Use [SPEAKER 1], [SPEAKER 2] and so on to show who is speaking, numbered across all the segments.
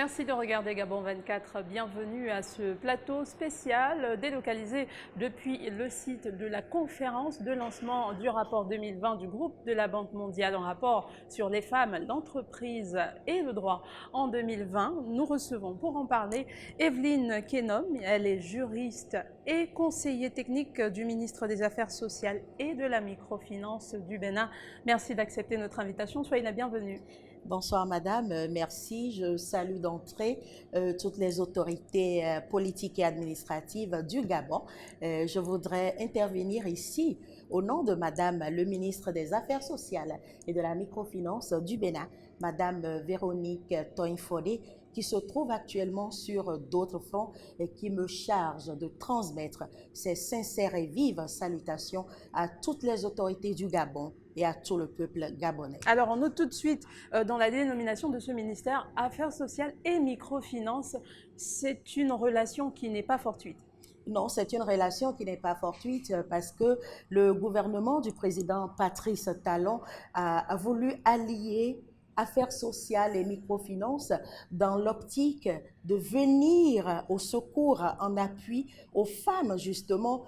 [SPEAKER 1] Merci de regarder Gabon 24. Bienvenue à ce plateau spécial délocalisé depuis le site de la conférence de lancement du rapport 2020 du groupe de la Banque mondiale en rapport sur les femmes, l'entreprise et le droit en 2020. Nous recevons pour en parler Evelyne Kenom. Elle est juriste et conseiller technique du ministre des Affaires sociales et de la microfinance du Bénin. Merci d'accepter notre invitation. Soyez la bienvenue.
[SPEAKER 2] Bonsoir madame, merci. Je salue d'entrée toutes les autorités politiques et administratives du Gabon. Je voudrais intervenir ici au nom de madame le ministre des Affaires sociales et de la microfinance du Bénin, madame Véronique Toinfodé, qui se trouve actuellement sur d'autres fronts et qui me charge de transmettre ses sincères et vives salutations à toutes les autorités du Gabon et à tout le peuple gabonais.
[SPEAKER 1] Alors, on note tout de suite dans la dénomination de ce ministère, Affaires sociales et microfinance, c'est une relation qui n'est pas fortuite.
[SPEAKER 2] Non, c'est une relation qui n'est pas fortuite parce que le gouvernement du président Patrice Talon a voulu allier affaires sociales et microfinance dans l'optique de venir au secours, en appui aux femmes justement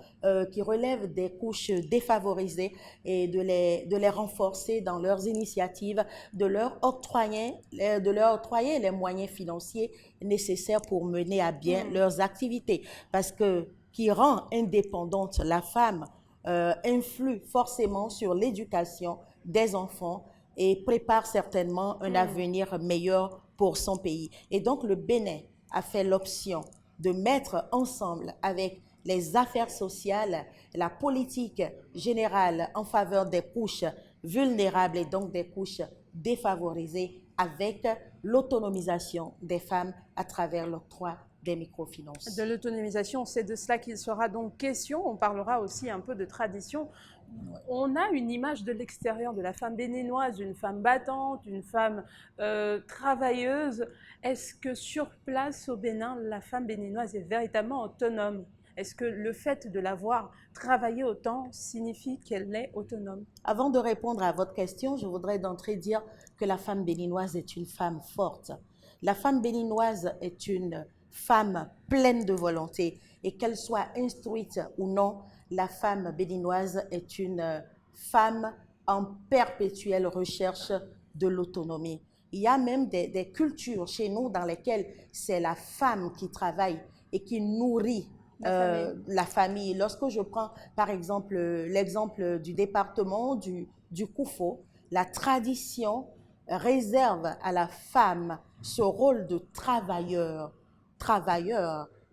[SPEAKER 2] qui relèvent des couches défavorisées et de les renforcer dans leurs initiatives, de leur octroyer les moyens financiers nécessaires pour mener à bien leurs activités. Parce que qui rend indépendante la femme influe forcément sur l'éducation des enfants et prépare certainement un avenir meilleur pour son pays. Et donc le Bénin a fait l'option de mettre ensemble avec les affaires sociales, la politique générale en faveur des couches vulnérables et donc des couches défavorisées avec l'autonomisation des femmes à travers l'octroi des microfinances.
[SPEAKER 1] De l'autonomisation, c'est de cela qu'il sera donc question. On parlera aussi un peu de tradition. On a une image de l'extérieur de la femme béninoise, une femme battante, une femme travailleuse. Est-ce que sur place au Bénin, la femme béninoise est véritablement autonome? Est-ce que le fait de la voir travailler autant signifie qu'elle est autonome?
[SPEAKER 2] Avant de répondre à votre question, je voudrais d'entrée dire que la femme béninoise est une femme forte. La femme béninoise est une femme pleine de volonté et qu'elle soit instruite ou non, la femme béninoise est une femme en perpétuelle recherche de l'autonomie. Il y a même des cultures chez nous dans lesquelles c'est la femme qui travaille et qui nourrit la famille. Lorsque je prends par exemple l'exemple du département du Koufo, la tradition réserve à la femme ce rôle de travailleur,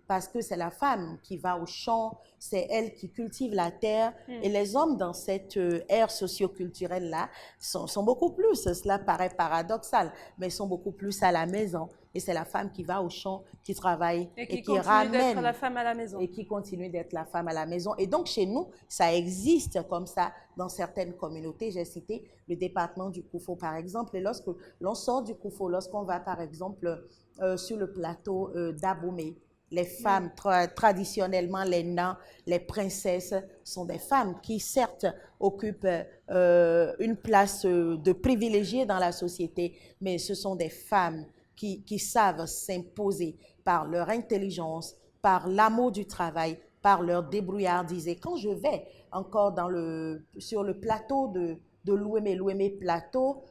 [SPEAKER 2] parce que c'est la femme qui va au champ, c'est elle qui cultive la terre. Et les hommes dans cette ère socioculturelle-là sont beaucoup plus, cela paraît paradoxal, mais sont beaucoup plus à la maison. Et c'est la femme qui va au champ, qui travaille
[SPEAKER 1] et qui ramène la femme à la maison.
[SPEAKER 2] Et qui continue d'être la femme à la maison. Et donc chez nous, ça existe comme ça dans certaines communautés. J'ai cité le département du Koufo par exemple. Et lorsque l'on sort du Koufo, lorsqu'on va par exemple sur le plateau d'Aboumé, les femmes, traditionnellement, les nains, les princesses, sont des femmes qui, certes, occupent une place de privilégiée dans la société, mais ce sont des femmes qui savent s'imposer par leur intelligence, par l'amour du travail, par leur débrouillardise. Et quand je vais encore sur le plateau de Louémé plateau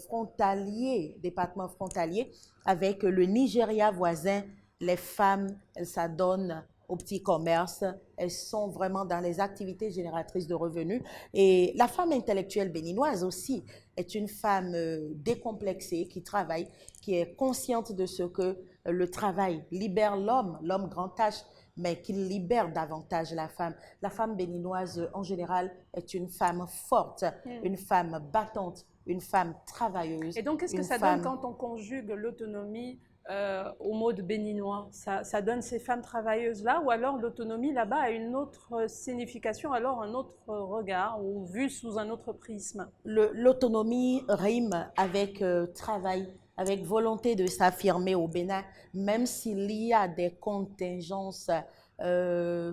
[SPEAKER 2] frontalier, département frontalier, avec le Nigeria voisin, les femmes, elles s'adonnent au petit commerce, elles sont vraiment dans les activités génératrices de revenus. Et la femme intellectuelle béninoise aussi est une femme décomplexée qui travaille, qui est consciente de ce que le travail libère l'homme grand tâche, mais qu'il libère davantage la femme. La femme béninoise, en général, est une femme forte, une femme battante, une femme travailleuse.
[SPEAKER 1] Et donc, qu'est-ce que ça donne quand on conjugue l'autonomie au mode béninois? Ça donne ces femmes travailleuses-là, ou alors l'autonomie là-bas a une autre signification, alors un autre regard, ou vue sous un autre prisme?
[SPEAKER 2] L'autonomie rime avec travail avec volonté de s'affirmer au Bénin, même s'il y a des contingences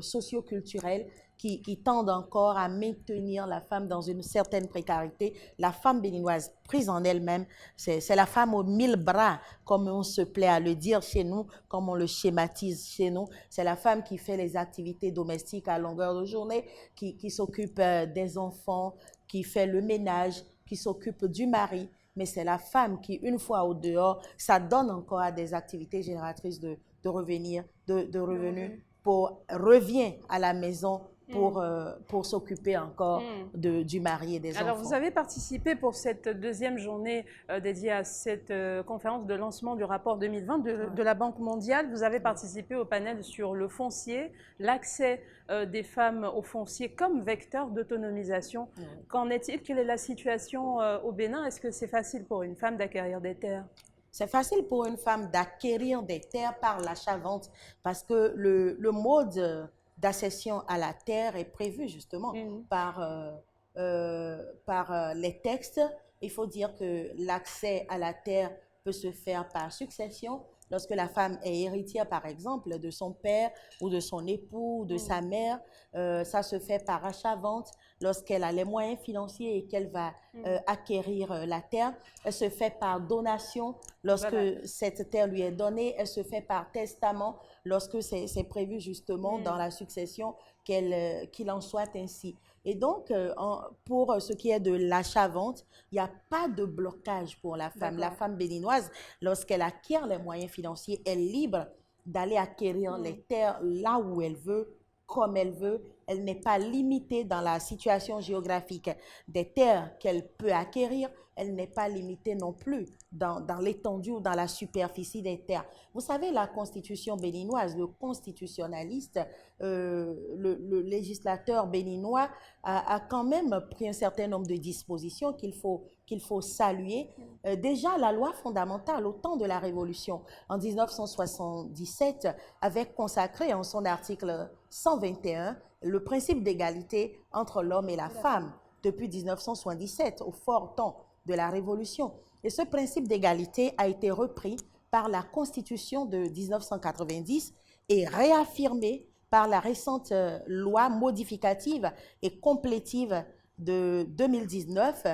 [SPEAKER 2] socioculturelles qui tendent encore à maintenir la femme dans une certaine précarité. La femme béninoise, prise en elle-même, c'est la femme aux 1000 bras, comme on se plaît à le dire chez nous, comme on le schématise chez nous. C'est la femme qui fait les activités domestiques à longueur de journée, qui s'occupe des enfants, qui fait le ménage, qui s'occupe du mari. Mais c'est la femme qui, une fois au dehors, ça donne encore à des activités génératrices de revenus, revient à la maison pour s'occuper encore du mari et des enfants.
[SPEAKER 1] Alors, vous avez participé pour cette deuxième journée dédiée à cette conférence de lancement du rapport 2020 de la Banque mondiale. Vous avez participé au panel sur le foncier, l'accès des femmes au foncier comme vecteur d'autonomisation. Qu'en est-il? Quelle est la situation au Bénin? Est-ce que c'est facile pour une femme d'acquérir des terres?
[SPEAKER 2] C'est facile pour une femme d'acquérir des terres par l'achat-vente parce que le mode d'accession à la terre est prévu justement par les textes. Il faut dire que l'accès à la terre peut se faire par succession. Lorsque la femme est héritière, par exemple, de son père ou de son époux ou de sa mère, ça se fait par achat-vente. Lorsqu'elle a les moyens financiers et qu'elle va acquérir la terre, elle se fait par donation. Lorsque cette terre lui est donnée, elle se fait par testament. Lorsque c'est prévu justement dans la succession qu'il en soit ainsi. Et donc, pour ce qui est de l'achat-vente, il n'y a pas de blocage pour la femme. La femme béninoise, lorsqu'elle acquiert les moyens financiers, elle est libre d'aller acquérir les terres là où elle veut, comme elle veut. Elle n'est pas limitée dans la situation géographique des terres qu'elle peut acquérir. Elle n'est pas limitée non plus dans l'étendue ou dans la superficie des terres. Vous savez, la constitution béninoise, le constitutionnaliste, le législateur béninois a quand même pris un certain nombre de dispositions qu'il faut saluer. Déjà, la loi fondamentale, au temps de la Révolution, en 1977, avait consacré en son article 121 le principe d'égalité entre l'homme et la femme depuis 1977, au fort temps de la Révolution. Et ce principe d'égalité a été repris par la Constitution de 1990 et réaffirmé par la récente loi modificative et complétive de 2019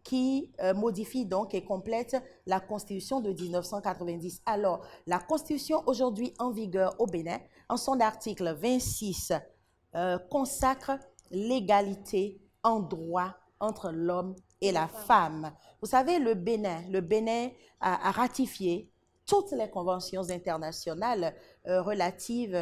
[SPEAKER 2] qui modifie donc et complète la Constitution de 1990. Alors, la Constitution aujourd'hui en vigueur au Bénin, en son article 26, consacre l'égalité en droit entre l'homme et la femme. Vous savez, le Bénin a ratifié toutes les conventions internationales relatives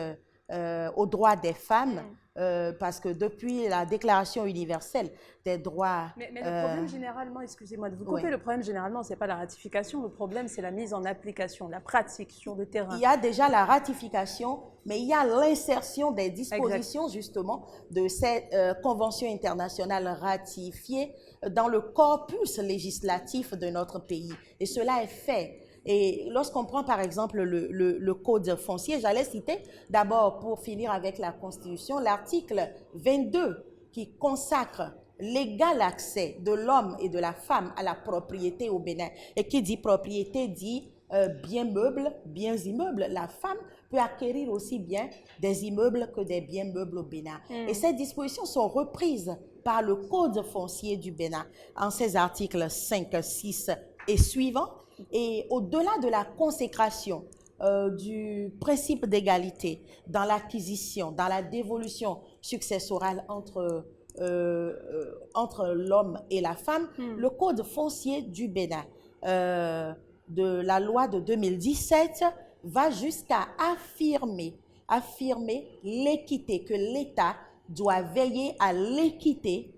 [SPEAKER 2] aux droits des femmes, parce que depuis la Déclaration universelle des droits...
[SPEAKER 1] Mais le problème généralement, excusez-moi de vous couper, le problème généralement, ce n'est pas la ratification, le problème c'est la mise en application, la pratique sur le terrain.
[SPEAKER 2] Il y a déjà la ratification, mais il y a l'insertion des dispositions justement de ces conventions internationales ratifiées dans le corpus législatif de notre pays. Et cela est fait. Et lorsqu'on prend par exemple le code foncier, j'allais citer d'abord, pour finir avec la Constitution, l'article 22 qui consacre l'égal accès de l'homme et de la femme à la propriété au Bénin. Et qui dit propriété dit biens meubles, biens immeubles. La femme peut acquérir aussi bien des immeubles que des biens meubles au Bénin. Et ces dispositions sont reprises par le code foncier du Bénin en ses articles 5, 6 et suivants. Et au-delà de la consécration du principe d'égalité dans l'acquisition, dans la dévolution successorale entre l'homme et la femme, le code foncier du Bénin de la loi de 2017 va jusqu'à affirmer l'équité, que l'État doit veiller à l'équité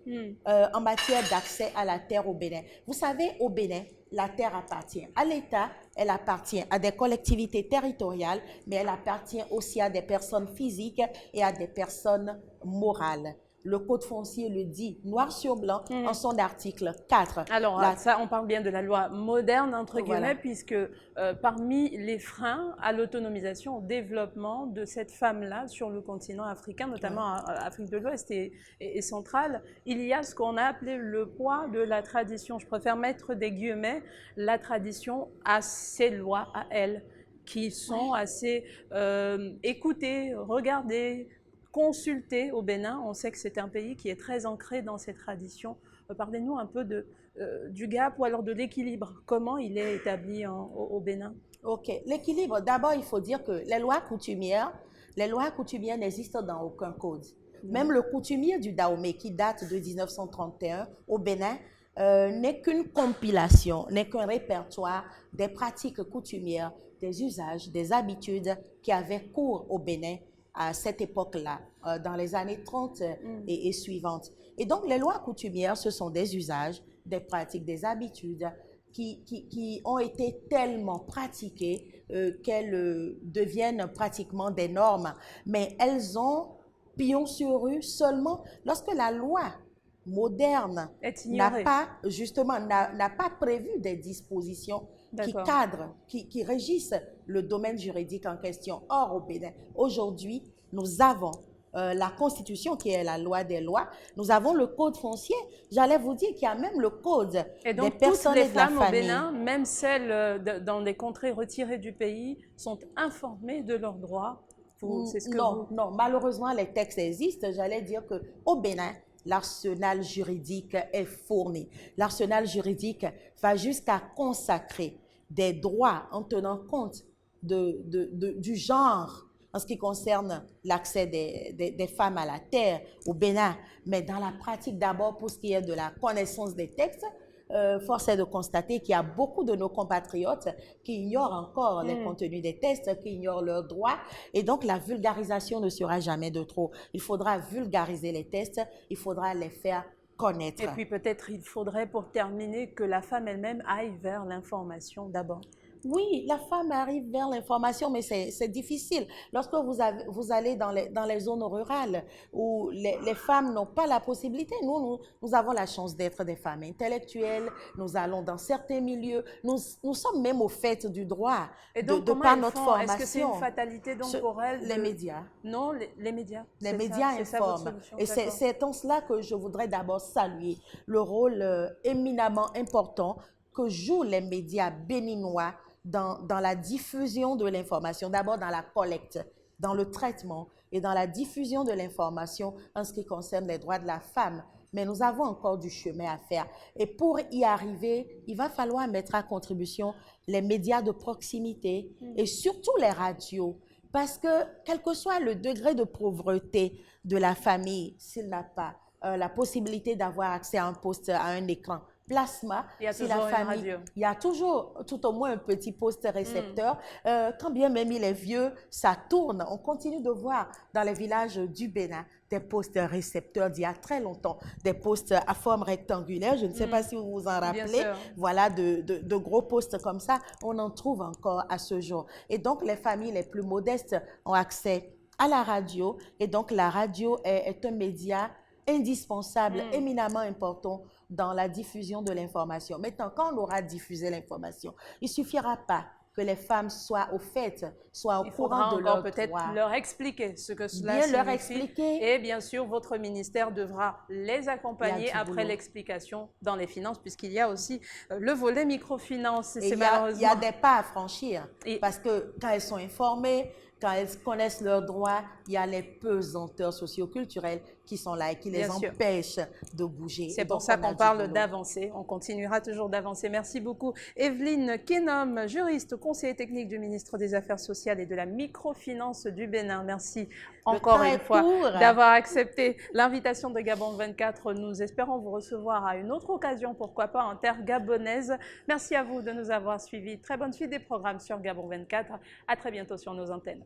[SPEAKER 2] en matière d'accès à la terre au Bénin. Vous savez, au Bénin, la terre appartient à l'État, elle appartient à des collectivités territoriales, mais elle appartient aussi à des personnes physiques et à des personnes morales. le Code foncier le dit noir sur blanc en son article 4.
[SPEAKER 1] Alors, ça, on parle bien de la loi moderne, entre guillemets,
[SPEAKER 2] Voilà.
[SPEAKER 1] puisque parmi les freins à l'autonomisation, au développement de cette femme-là sur le continent africain, notamment en Afrique de l'Ouest et centrale, il y a ce qu'on a appelé le poids de la tradition. Je préfère mettre des guillemets, la tradition a ses lois à elle, qui sont assez écoutées, regardées, consultées au Bénin. On sait que c'est un pays qui est très ancré dans ses traditions. Parlez-nous un peu du gap ou alors de l'équilibre. Comment il est établi au Bénin?
[SPEAKER 2] Ok, l'équilibre. D'abord, il faut dire que les lois coutumières n'existent dans aucun code. Même le coutumier du Dahomey, qui date de 1931 au Bénin, n'est qu'une compilation, n'est qu'un répertoire des pratiques coutumières, des usages, des habitudes qui avaient cours au Bénin à cette époque-là, dans les années 30 et suivantes. Et donc, les lois coutumières, ce sont des usages, des pratiques, des habitudes qui ont été tellement pratiquées qu'elles deviennent pratiquement des normes. Mais elles ont pignon sur rue seulement lorsque la loi moderne n'a pas prévu des dispositions qui cadrent, qui régissent le domaine juridique en question. Or, au Bénin, aujourd'hui, nous avons la Constitution qui est la loi des lois. Nous avons le Code foncier. J'allais vous dire qu'il y a même le Code des personnes et de la famille. Et donc, toutes les femmes au Bénin,
[SPEAKER 1] même celles dans des contrées retirées du pays, sont informées de leurs droits.
[SPEAKER 2] Non, malheureusement, les textes existent. J'allais dire qu'au Bénin, l'arsenal juridique est fourni. L'arsenal juridique va jusqu'à consacrer des droits en tenant compte du genre en ce qui concerne l'accès des femmes à la terre au Bénin. Mais dans la pratique, d'abord, pour ce qui est de la connaissance des textes, force est de constater qu'il y a beaucoup de nos compatriotes qui ignorent encore les contenus des textes, qui ignorent leurs droits. Et donc, la vulgarisation ne sera jamais de trop. Il faudra vulgariser les textes, il faudra les faire connaître.
[SPEAKER 1] Et puis peut-être il faudrait, pour terminer, que la femme elle-même aille vers l'information d'abord.
[SPEAKER 2] Oui, la femme arrive vers l'information, mais c'est difficile. Lorsque vous allez dans les zones rurales où les femmes n'ont pas la possibilité, nous avons la chance d'être des femmes intellectuelles, nous allons dans certains milieux, nous sommes même au fait du droit.
[SPEAKER 1] Et donc,
[SPEAKER 2] de par notre formation.
[SPEAKER 1] Est-ce que c'est une fatalité donc pour elles
[SPEAKER 2] Les médias.
[SPEAKER 1] Non, les médias.
[SPEAKER 2] Les médias informent. Et c'est en cela que je voudrais d'abord saluer le rôle éminemment important que jouent les médias béninois dans la diffusion de l'information, d'abord dans la collecte, dans le traitement et dans la diffusion de l'information en ce qui concerne les droits de la femme. Mais nous avons encore du chemin à faire. Et pour y arriver, il va falloir mettre à contribution les médias de proximité et surtout les radios. Parce que, quel que soit le degré de pauvreté de la famille, s'il n'a pas la possibilité d'avoir accès à un poste, à un écran, plasma,
[SPEAKER 1] il y a toujours une radio.
[SPEAKER 2] Il y a toujours tout au moins un petit poste récepteur. Quand bien même il est vieux, ça tourne. On continue de voir dans les villages du Bénin des postes récepteurs d'il y a très longtemps, des postes à forme rectangulaire. Je ne sais pas si vous vous en rappelez. Voilà, de gros postes comme ça, on en trouve encore à ce jour. Et donc, les familles les plus modestes ont accès à la radio. Et donc, la radio est un média indispensable, éminemment important dans la diffusion de l'information. Maintenant, quand on aura diffusé l'information, il ne suffira pas que les femmes soient au fait, soient au courant de leurs droits. Il faudra
[SPEAKER 1] peut-être leur expliquer ce que cela signifie.
[SPEAKER 2] Leur expliquer.
[SPEAKER 1] Et bien sûr, votre ministère devra les accompagner après l'explication dans les finances, puisqu'il y a aussi le volet microfinance.
[SPEAKER 2] Il y a des pas à franchir, parce que quand elles sont informées, quand elles connaissent leurs droits, il y a les pesanteurs socioculturels qui sont là et qui les empêchent de bouger.
[SPEAKER 1] C'est pour ça qu'on parle d'avancer. On continuera toujours d'avancer. Merci beaucoup. Evelyne Kenom, juriste, conseiller technique du ministre des Affaires sociales et de la microfinance du Bénin. Merci encore une fois d'avoir accepté l'invitation de Gabon 24. Nous espérons vous recevoir à une autre occasion, pourquoi pas en terre gabonaise. Merci à vous de nous avoir suivis. Très bonne suite des programmes sur Gabon 24. À très bientôt sur nos antennes.